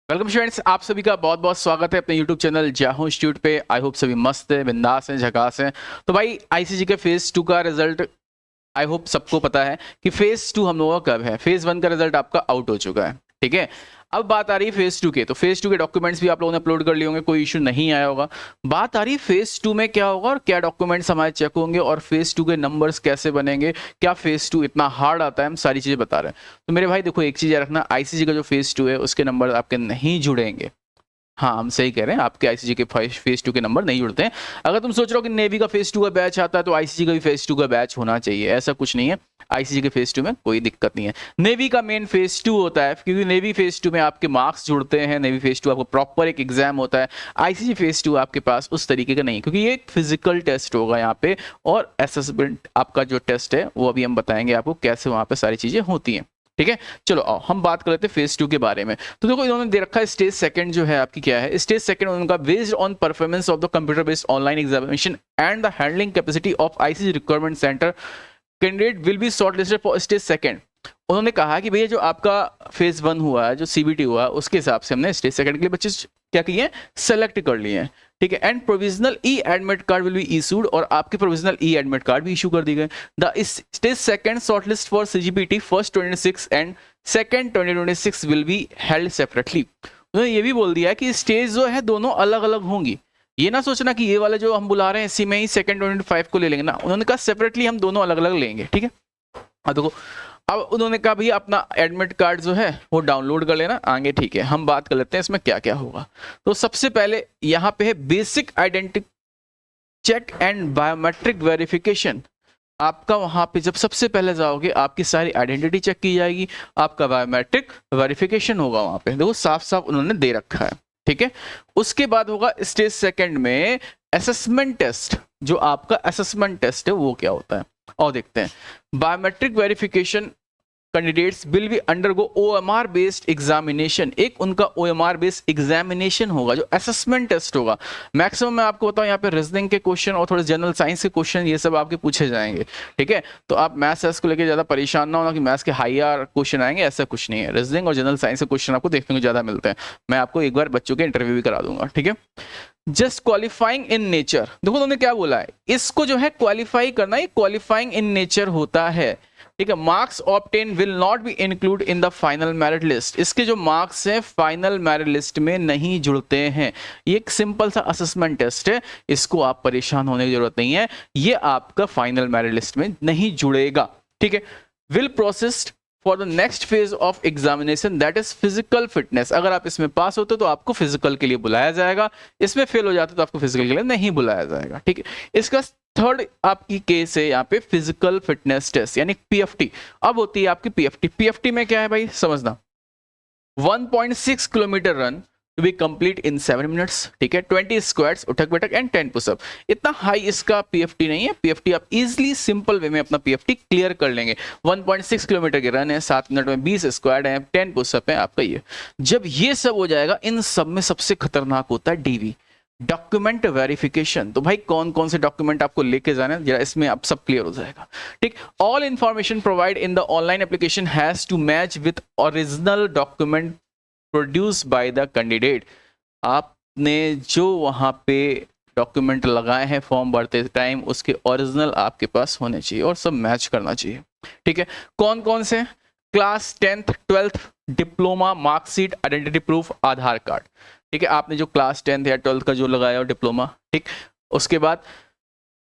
Welcome students, आप सभी का बहुत बहुत स्वागत है अपने यूट्यूब चैनल जाहो इंस्टीट्यूट पे। आई होप सभी मस्त है, बिंदास हैं, झकास हैं। तो भाई आईसीजी के फेज 2 का रिजल्ट आई होप सबको पता है कि फेज 2 हम लोगों का कब है। फेज 1 का रिजल्ट आपका आउट हो चुका है, ठीक है। अब बात आ रही है फेज 2 के, तो फेज 2 के डॉक्यूमेंट्स भी आप लोगों ने अपलोड कर लिए होंगे, कोई इशू नहीं आया होगा। बात आ रही है फेज 2 में क्या होगा और क्या डॉक्यूमेंट्स हमारे चेक होंगे और फेज 2 के नंबर्स कैसे बनेंगे, क्या फेज 2 इतना हार्ड आता है, हम सारी चीजें बता रहे हैं। तो मेरे भाई देखो, एक चीज याद रखना, आईसीजी का जो फेज 2 है उसके नंबर आपके नहीं जुड़ेंगे। हाँ, हम सही कह रहे हैं, आपके आईसीजी के फेज 2 के नंबर नहीं जुड़ते हैं। अगर तुम सोच रहे हो कि नेवी का फेज 2 का बैच आता है तो आईसीजी का भी फेज 2 का बैच होना चाहिए, ऐसा कुछ नहीं है। आईसीजी के फेज 2 में कोई दिक्कत नहीं है। नेवी का मेन फेज 2 होता है, क्योंकि नेवी फेज 2 में आपके मार्क्स जुड़ते हैं। नेवी फेज 2 आपको प्रॉपर एक एग्जाम होता है। आईसीजी फेज 2 आपके पास उस तरीके का नहीं, क्योंकि ये एक फिजिकल टेस्ट होगा यहाँ पे, और असेसमेंट आपका जो टेस्ट है वो अभी हम बताएंगे आपको कैसे वहाँ पे सारी चीजें होती हैं, ठीक है। चलो आओ हम बात कर लेते हैं फेज 2 के बारे में। तो देखो, इन्होंने दे रखा है स्टेज सेकंड जो है आपकी क्या है। स्टेज सेकंड उनका based on performance of the computer based online examination and the handling capacity of ICG requirement centre candidate will be shortlisted for stage second. उन्होंने कहा कि भैया जो आपका फेज 1 हुआ है, जो सीबीटी हुआ है, उसके हिसाब से हमने स्टेज सेकंड के लिए बच्चे क्या किए हैं, सेलेक्ट कर लिए हैं, ठीक है। And provisional e admit card will be issued, और आपके प्रोविजनल ई एडमिट कार्ड भी इशू कर दी गए। The stage second shortlist for CGPT first 26 and second 2026 will be held separately. उन्होंने ये भी बोल दिया कि स्टेज जो है दोनों अलग अलग होंगी। ये ना सोचना कि ये वाले जो हम बुला रहे हैं इसी में ही सेकंड 25 को ले लेंगे ना, उन्होंने कहा सेपरेटली हम दोनों अलग अलग लेंगे, ठीक है। अब देखो, अब उन्होंने कहा भैया अपना एडमिट कार्ड जो है वो डाउनलोड कर लेना आगे, ठीक है। हम बात कर लेते हैं इसमें क्या क्या होगा। तो सबसे पहले यहाँ पे है basic identity check and biometric verification. आपका वहां पे जब सबसे पहले जाओगे आपकी सारी आइडेंटिटी चेक की जाएगी, आपका बायोमेट्रिक वेरिफिकेशन होगा वहां पे, देखो साफ साफ उन्होंने दे रखा है, ठीक है। उसके बाद होगा स्टेज सेकंड में असेसमेंट टेस्ट। जो आपका असेसमेंट टेस्ट है वो क्या होता है और देखते हैं। Biometric verification candidates will be undergo OMR based examination. एक उनका ओएमआर बेस्ड एग्जामिनेशन होगा जो असेसमेंट टेस्ट होगा। मैक्सिमम मैं आपको बताऊं यहाँ पे रीजनिंग के क्वेश्चन और थोड़े जनरल साइंस के क्वेश्चन ये सब आपके पूछे जाएंगे, ठीक है। तो आप मैथ्स को लेकर ज्यादा परेशान ना होना कि मैथ्स के हाईआर क्वेश्चन आएंगे, ऐसा कुछ नहीं है। रीजनिंग और जनरल साइंस के क्वेश्चन आपको देखने को ज्यादा मिलते हैं। मैं आपको एक बार बच्चों के इंटरव्यू भी करा दूंगा, ठीक है। जस्ट क्वालिफाइंग इन नेचर, देखो उन्होंने क्या बोला है, इसको जो है क्वालिफाई करना, ये क्वालिफाइंग इन नेचर होता है, ठीक है। Marks obtain will not be include in the final merit list. इसके जो मार्क्स हैं फाइनल मेरिट लिस्ट में नहीं जुड़ते हैं। ये एक सिंपल सा असेसमेंट टेस्ट है, इसको आप परेशान होने की जरूरत नहीं है, ये आपका फाइनल मेरिट लिस्ट में नहीं जुड़ेगा, ठीक है। Will processed for the next phase of examination that is physical fitness. अगर आप इसमें पास होते तो आपको फिजिकल के लिए बुलाया जाएगा, इसमें फेल हो जाते तो आपको फिजिकल के लिए नहीं बुलाया जाएगा, ठीक है। इसका थर्ड आपकी केस है यहाँ पे फिजिकल फिटनेस टेस्ट यानी पीएफटी। अब होती है आपकी पीएफटी। पीएफटी में क्या है भाई समझना, 1.6 kilometre run to be complete in 7 minutes, ठीक है। 20 स्क्वाट्स उठक बैठक एंड 10 पुशअप। इतना हाई इसका पीएफटी नहीं है। पीएफटी आप इजीली सिंपल वे में अपना पीएफटी क्लियर कर लेंगे। 1.6 किलोमीटर के रन है, 7 मिनट में 20 स्क्वाड है, 10 पुशअप है आपका। ये जब ये सब हो जाएगा, इन सब में सबसे खतरनाक होता है डीवी, डॉक्यूमेंट वेरिफिकेशन। तो भाई कौन कौन से डॉक्यूमेंट आपको लेके जाना है जरा इसमें आप सब क्लियर हो जाएगा, ठीक। All information provide in the online application has to match with original document produce by the candidate. आपने जो वहां पे डॉक्यूमेंट लगाए हैं फॉर्म भरते टाइम, उसके ओरिजिनल आपके पास होने चाहिए और सब मैच करना चाहिए, ठीक है। कौन कौन से, class 10th 12th diploma marksheet identity proof Aadhaar card, ठीक है। आपने जो क्लास 10th या 12th का जो लगाया हो डिप्लोमा, ठीक। उसके बाद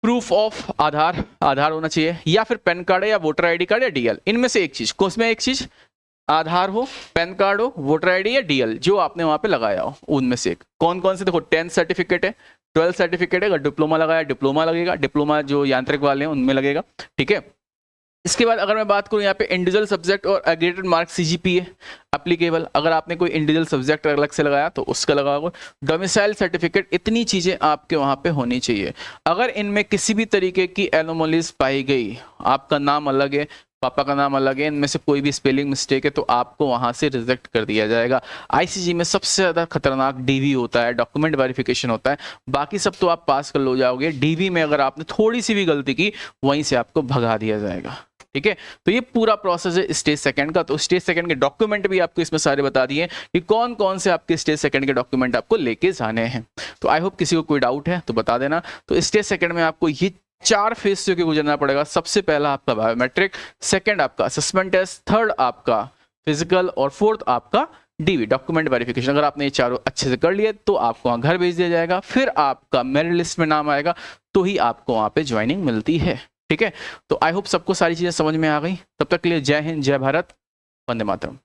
प्रूफ ऑफ आधार, आधार होना चाहिए, या फिर पैन कार्ड है या वोटर आईडी कार्ड या डीएल, इनमें से एक चीज। उसमें एक चीज आधार हो, पैन कार्ड हो, वोटर आईडी या डीएल, जो आपने वहां पे लगाया हो उनमें से एक। कौन कौन से, देखो 10th सर्टिफिकेट है, 12th सर्टिफिकेट है, अगर डिप्लोमा लगाया डिप्लोमा लगेगा, डिप्लोमा जो यांत्रिक वाले हैं उनमें लगेगा, ठीक है। इसके बाद अगर मैं बात करूं यहाँ पे इंडिविजुअल सब्जेक्ट और एग्रीगेटेड मार्क्स सीजीपीए एप्लीकेबल, अगर आपने कोई इंडिविजुअल सब्जेक्ट अलग से लगाया तो उसका लगा होगा। डोमिसाइल सर्टिफिकेट, इतनी चीजें आपके वहां पे होनी चाहिए। अगर इनमें किसी भी तरीके की एनोमलीज पाई गई, आपका नाम अलग है, पापा का नाम अलग है, इनमें से कोई भी स्पेलिंग मिस्टेक है तो आपको वहां से रिजेक्ट कर दिया जाएगा। आईसीजी में सबसे ज्यादा खतरनाक डीवी होता है, डॉक्यूमेंट वेरिफिकेशन होता है। बाकी सब तो आप पास कर लो जाओगे, डीवी में अगर आपने थोड़ी सी भी गलती की वहीं से आपको भगा दिया जाएगा, ठीक है। तो ये पूरा प्रोसेस है स्टेज सेकंड का। तो स्टेज सेकंड के डॉक्यूमेंट भी आपको इसमें सारे बता दिए कि कौन कौन से आपके स्टेज सेकंड के डॉक्यूमेंट आपको लेके जाने हैं। तो आई होप किसी को कोई डाउट है तो बता देना। तो स्टेज सेकंड में आपको ये 4 फेज से गुजरना पड़ेगा। सबसे पहला आपका बायोमेट्रिक, सेकंड आपका असेसमेंट टेस्ट, थर्ड आपका फिजिकल और फोर्थ आपका डीवी डॉक्यूमेंट वेरिफिकेशन। अगर आपने ये चारों अच्छे से कर लिए तो आपको वहाँ घर भेज दिया जाएगा, फिर आपका मेरिट लिस्ट में नाम आएगा तो ही आपको वहाँ पे ज्वाइनिंग मिलती है। ठीक है। तो आई होप सबको सारी चीज़ें समझ में आ गई। तब तक के लिए जय हिंद, जय भारत, वंदे मातरम।